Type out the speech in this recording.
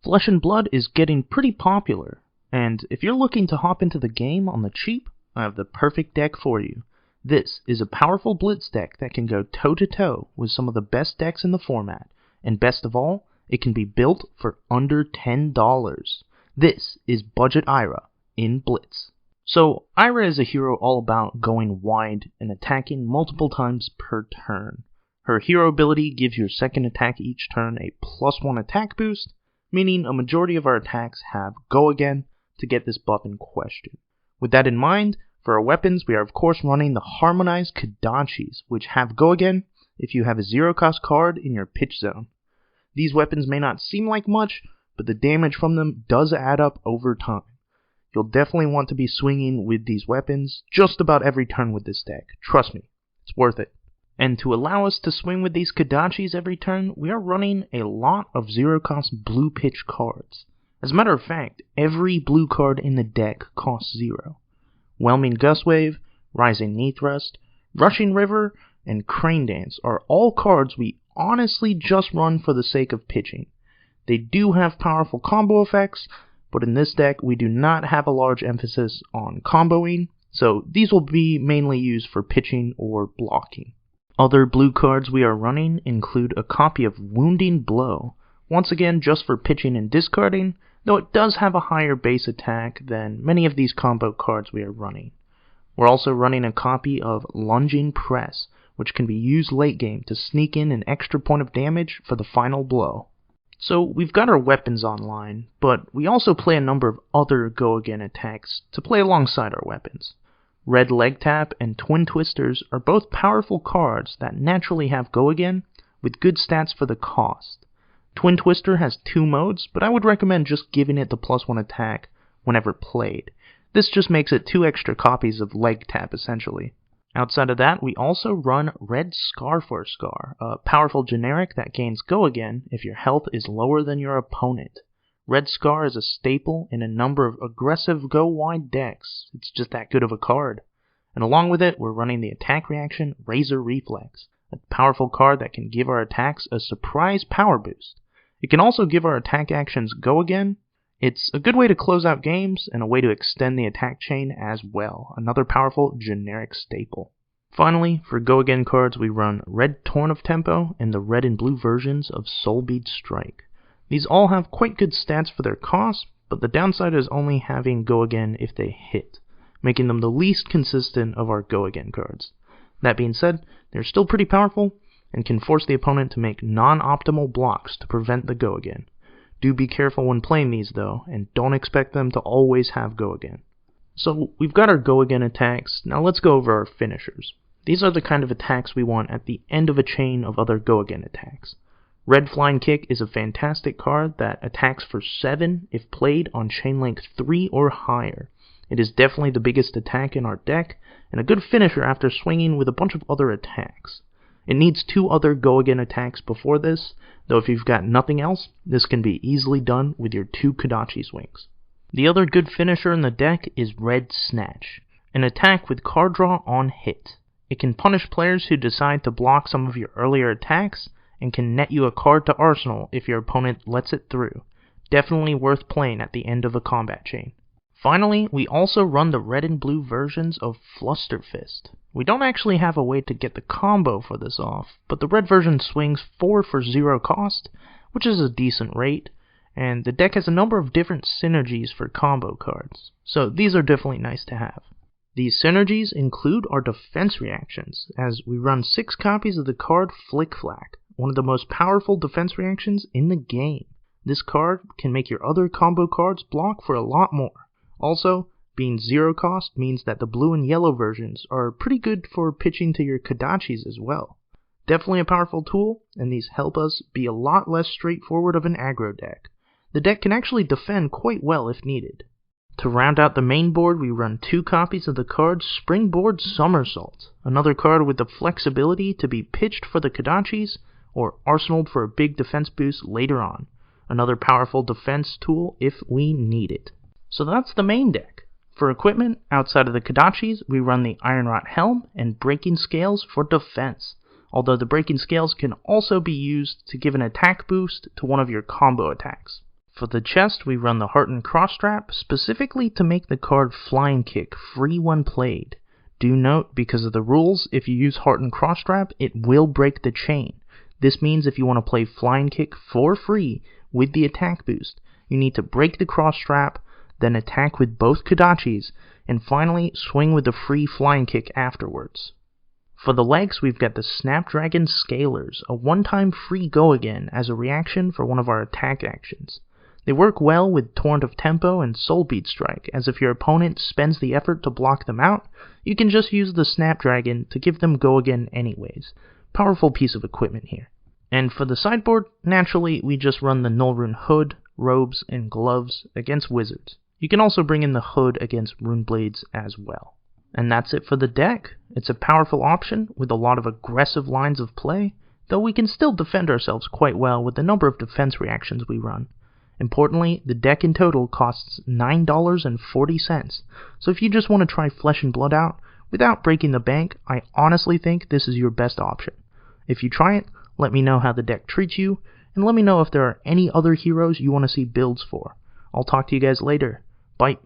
Flesh and Blood is getting pretty popular, and if you're looking to hop into the game on the cheap, I have the perfect deck for you. This is a powerful Blitz deck that can go toe-to-toe with some of the best decks in the format, and best of all, it can be built for under $10. This is Budget Ira in Blitz. So, Ira is a hero all about going wide and attacking multiple times per turn. Her hero ability gives your second attack each turn a +1 attack boost, meaning a majority of our attacks have Go Again to get this buff in question. With that in mind, for our weapons, we are of course running the Harmonized Kodachis, which have Go Again if you have a 0-cost card in your pitch zone. These weapons may not seem like much, but the damage from them does add up over time. You'll definitely want to be swinging with these weapons just about every turn with this deck. Trust me, it's worth it. And to allow us to swing with these Kodachis every turn, we are running a lot of 0-cost blue pitch cards. As a matter of fact, every blue card in the deck costs 0. Whelming Gustwave, Rising Knee Thrust, Rushing River, and Crane Dance are all cards we honestly just run for the sake of pitching. They do have powerful combo effects, but in this deck we do not have a large emphasis on comboing, so these will be mainly used for pitching or blocking. Other blue cards we are running include a copy of Wounding Blow, once again just for pitching and discarding, though it does have a higher base attack than many of these combo cards we are running. We're also running a copy of Lunging Press, which can be used late game to sneak in an extra point of damage for the final blow. So we've got our weapons online, but we also play a number of other Go Again attacks to play alongside our weapons. Red Leg Tap and Twin Twisters are both powerful cards that naturally have Go Again, with good stats for the cost. Twin Twister has 2 modes, but I would recommend just giving it the +1 attack whenever played. This just makes it 2 extra copies of Leg Tap essentially. Outside of that, we also run Red Scar for Scar, a powerful generic that gains Go Again if your health is lower than your opponent. Red Scar is a staple in a number of aggressive go-wide decks. It's just that good of a card. And along with it, we're running the attack reaction Razor Reflex, a powerful card that can give our attacks a surprise power boost. It can also give our attack actions Go Again. It's a good way to close out games and a way to extend the attack chain as well, another powerful generic staple. Finally, for Go Again cards, we run Red Torrent of Tempo and the red and blue versions of Soulbead Strike. These all have quite good stats for their cost, but the downside is only having Go Again if they hit, making them the least consistent of our Go Again cards. That being said, they're still pretty powerful and can force the opponent to make non-optimal blocks to prevent the Go Again. Do be careful when playing these though, and don't expect them to always have Go Again. So we've got our Go Again attacks, now let's go over our finishers. These are the kind of attacks we want at the end of a chain of other Go Again attacks. Red Flying Kick is a fantastic card that attacks for 7 if played on chain length 3 or higher. It is definitely the biggest attack in our deck, and a good finisher after swinging with a bunch of other attacks. It needs 2 other Go Again attacks before this, though if you've got nothing else, this can be easily done with your 2 Kodachi swings. The other good finisher in the deck is Red Snatch, an attack with card draw on hit. It can punish players who decide to block some of your earlier attacks, and can net you a card to arsenal if your opponent lets it through. Definitely worth playing at the end of a combat chain. Finally, we also run the red and blue versions of Fluster Fist. We don't actually have a way to get the combo for this off, but the red version swings 4 for 0 cost, which is a decent rate, and the deck has a number of different synergies for combo cards, so these are definitely nice to have. These synergies include our defense reactions, as we run 6 copies of the card Flic Flak, one of the most powerful defense reactions in the game. This card can make your other combo cards block for a lot more. Also, being 0 cost means that the blue and yellow versions are pretty good for pitching to your Kodachis as well. Definitely a powerful tool, and these help us be a lot less straightforward of an aggro deck. The deck can actually defend quite well if needed. To round out the main board, we run 2 copies of the card Springboard Somersault, another card with the flexibility to be pitched for the Kodachis, or arsenaled for a big defense boost later on. Another powerful defense tool if we need it. So that's the main deck. For equipment, outside of the Kodachis, we run the Ironrot Helm and Breaking Scales for defense, although the Breaking Scales can also be used to give an attack boost to one of your combo attacks. For the chest, we run the Heartened Crossstrap, specifically to make the card Flying Kick free when played. Do note, because of the rules, if you use Heartened Crossstrap, it will break the chain. This means if you want to play Flying Kick for free with the attack boost, you need to break the Crossstrap, then attack with both Kodachis, and finally swing with the free Flying Kick afterwards. For the legs, we've got the Snapdragon Scalers, a one-time free go again as a reaction for one of our attack actions. They work well with Torrent of Tempo and Soulbead Strike, as if your opponent spends the effort to block them out, you can just use the Snapdragon to give them go again anyways. Powerful piece of equipment here. And for the sideboard, naturally, we just run the Nullrune Hood, Robes, and Gloves against Wizards. You can also bring in the Hood against Rune Blades as well. And that's it for the deck. It's a powerful option with a lot of aggressive lines of play, though we can still defend ourselves quite well with the number of defense reactions we run. Importantly, the deck in total costs $9.40, so if you just want to try Flesh and Blood out without breaking the bank, I honestly think this is your best option. If you try it, let me know how the deck treats you, and let me know if there are any other heroes you want to see builds for. I'll talk to you guys later. Bye.